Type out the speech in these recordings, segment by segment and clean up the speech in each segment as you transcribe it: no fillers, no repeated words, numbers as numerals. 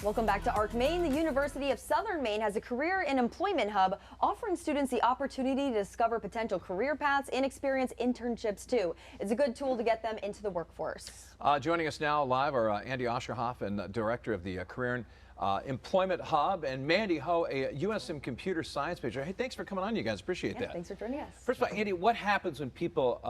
Welcome back to ARC Maine. The University of Southern Maine has a Career and Employment Hub offering students the opportunity to discover potential career paths and experience internships too. It's a good tool to get them into the workforce. Joining us now live are Andy Oscherhoff, and Director of the Career and Employment Hub, and Mandy Ho, a USM Computer Science major. Hey, thanks for coming on, you guys. Appreciate that. Thanks for joining us. First of all, Andy, what happens when people,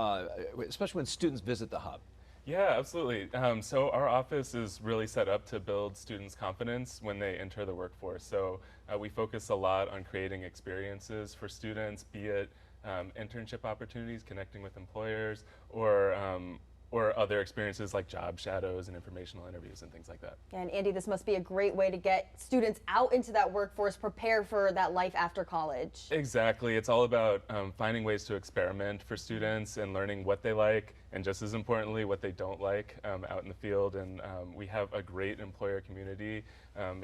especially when students visit the Hub? Yeah, absolutely. So our office is really set up to build students' confidence when they enter the workforce. So we focus a lot on creating experiences for students, be it internship opportunities, connecting with employers, or other experiences like job shadows and informational interviews and things like that. And Andy, this must be a great way to get students out into that workforce, prepared for that life after college. Exactly. It's all about finding ways to experiment for students and learning what they like, and just as importantly, what they don't like out in the field. And we have a great employer community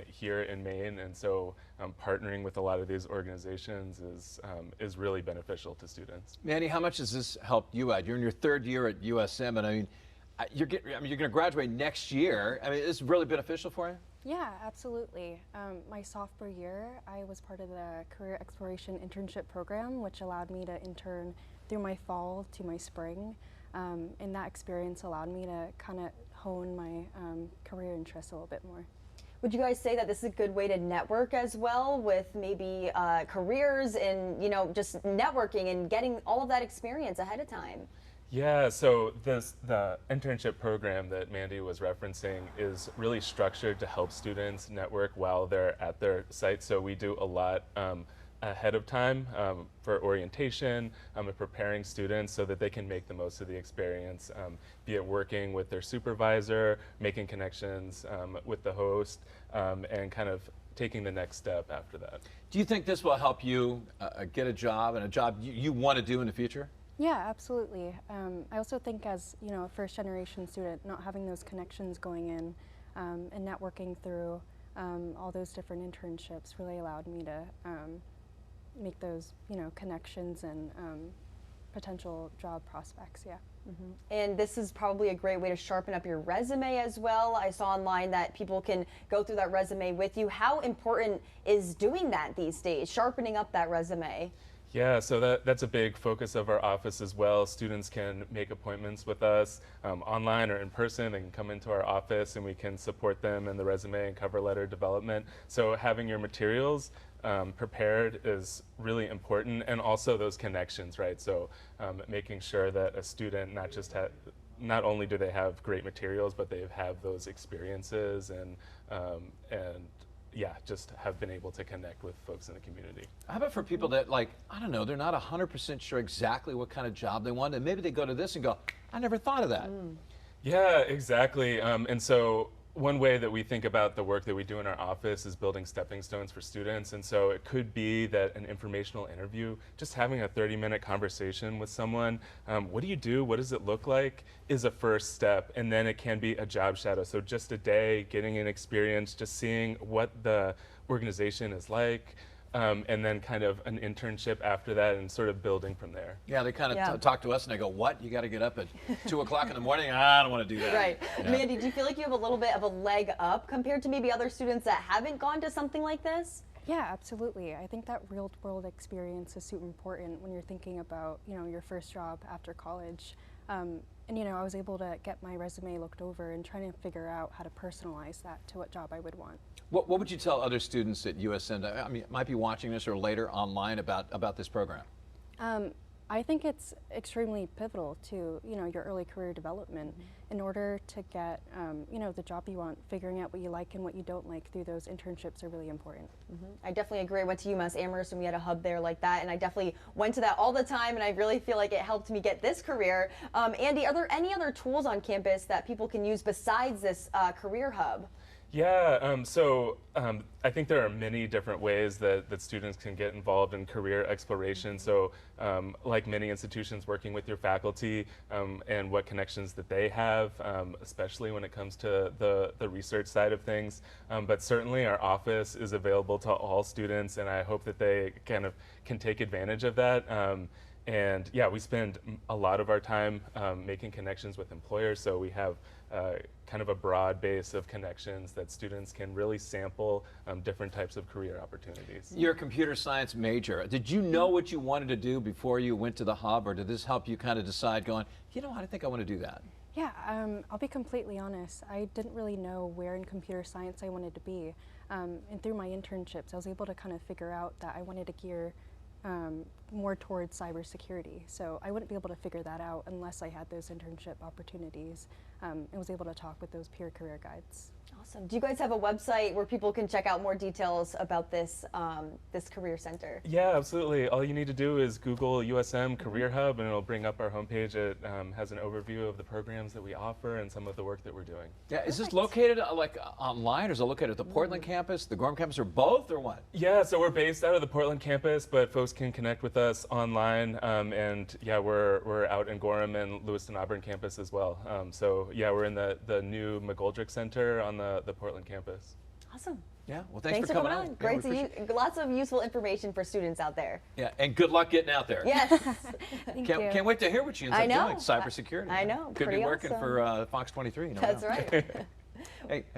here in Maine, and so partnering with a lot of these organizations is really beneficial to students. Mandy, how much has this helped you out? You're in your third year at USM, and I mean, you're going to graduate next year. I mean, is this really beneficial for you? Yeah, absolutely. My sophomore year, I was part of the Career Exploration Internship Program, which allowed me to intern through my fall to my spring. And that experience allowed me to kind of hone my career interests a little bit more. Would you guys say that this is a good way to network as well with maybe careers and, you know, just networking and getting all of that experience ahead of time? Yeah, so the internship program that Mandy was referencing is really structured to help students network while they're at their site. So we do a lot ahead of time for orientation and preparing students so that they can make the most of the experience, be it working with their supervisor, making connections with the host, and kind of taking the next step after that. Do you think this will help you get a job, and a job you want to do in the future? Yeah, absolutely. I also think, as you know, a first-generation student, not having those connections going in and networking through all those different internships really allowed me to make those, you know, connections and potential job prospects. Yeah. Mm-hmm. And this is probably a great way to sharpen up your resume as well. I saw online that people can go through that resume with you. How important is doing that these days, sharpening up that resume? Yeah, so that's a big focus of our office as well. Students can make appointments with us online or in person. They can come into our office and we can support them in the resume and cover letter development. So having your materials prepared is really important, and also those connections, right? So making sure that a student not only do they have great materials, but they have those experiences and yeah, just have been able to connect with folks in the community. How about for people that, like, I don't know, they're not 100% sure exactly what kind of job they want, and maybe they go to this and go, I never thought of that. Yeah, exactly. And so one way that we think about the work that we do in our office is building stepping stones for students. And so it could be that an informational interview, just having a 30-minute conversation with someone, what do you do, what does it look like, is a first step. And then it can be a job shadow. So just a day, getting an experience, just seeing what the organization is like, and then kind of an internship after that, and sort of building from there. Yeah, they kind of talk to us and they go, what? You got to get up at 2 o'clock in the morning? I don't want to do that. Right. Yeah. Mandy, do you feel like you have a little bit of a leg up compared to maybe other students that haven't gone to something like this? Yeah, absolutely. I think that real-world experience is super important when you're thinking about, you know, your first job after college. And you know, I was able to get my resume looked over and trying to figure out how to personalize that to what job I would want. What would you tell other students at USM that, I mean, might be watching this or later online about this program? I think it's extremely pivotal to, you know, your early career development. In order to get, you know, the job you want, figuring out what you like and what you don't like through those internships are really important. I definitely agree. I went to UMass Amherst and we had a hub there like that, and I definitely went to that all the time, and I really feel like it helped me get this career. Andy, are there any other tools on campus that people can use besides this career hub? Yeah, I think there are many different ways that students can get involved in career exploration. So like many institutions, working with your faculty and what connections that they have, especially when it comes to the research side of things. But certainly our office is available to all students, and I hope that they kind of can take advantage of that. And yeah, we spend a lot of our time making connections with employers, so we have kind of a broad base of connections that students can really sample different types of career opportunities. You're a computer science major. Did you know what you wanted to do before you went to the hub, or did this help you kind of decide going, you know, I think I want to do that? Yeah, I'll be completely honest. I didn't really know where in computer science I wanted to be. And through my internships, I was able to kind of figure out that I wanted to gear more towards cybersecurity. So I wouldn't be able to figure that out unless I had those internship opportunities and was able to talk with those peer career guides. Awesome. Do you guys have a website where people can check out more details about this this career center? Yeah, absolutely. All you need to do is Google USM Career Hub, and it'll bring up our homepage. It has an overview of the programs that we offer and some of the work that we're doing. Yeah, is this located like online, or is it located at the Portland campus, the Gorham campus, or both, or what? Yeah, so we're based out of the Portland campus, but folks can connect with us online. And yeah, we're out in Gorham and Lewiston Auburn campus as well. So yeah, we're in the new McGoldrick Center on the Portland campus. Awesome. Yeah, well, thanks for coming coming on. Yeah, Great we to appreciate- lots of useful information for students out there. Yeah, and good luck getting out there. Yes. Thank you. Can't wait to hear what you end I up know. doing. Cybersecurity. I know. Could be Pretty working awesome. for Fox 23. You never That's know. right. Hey.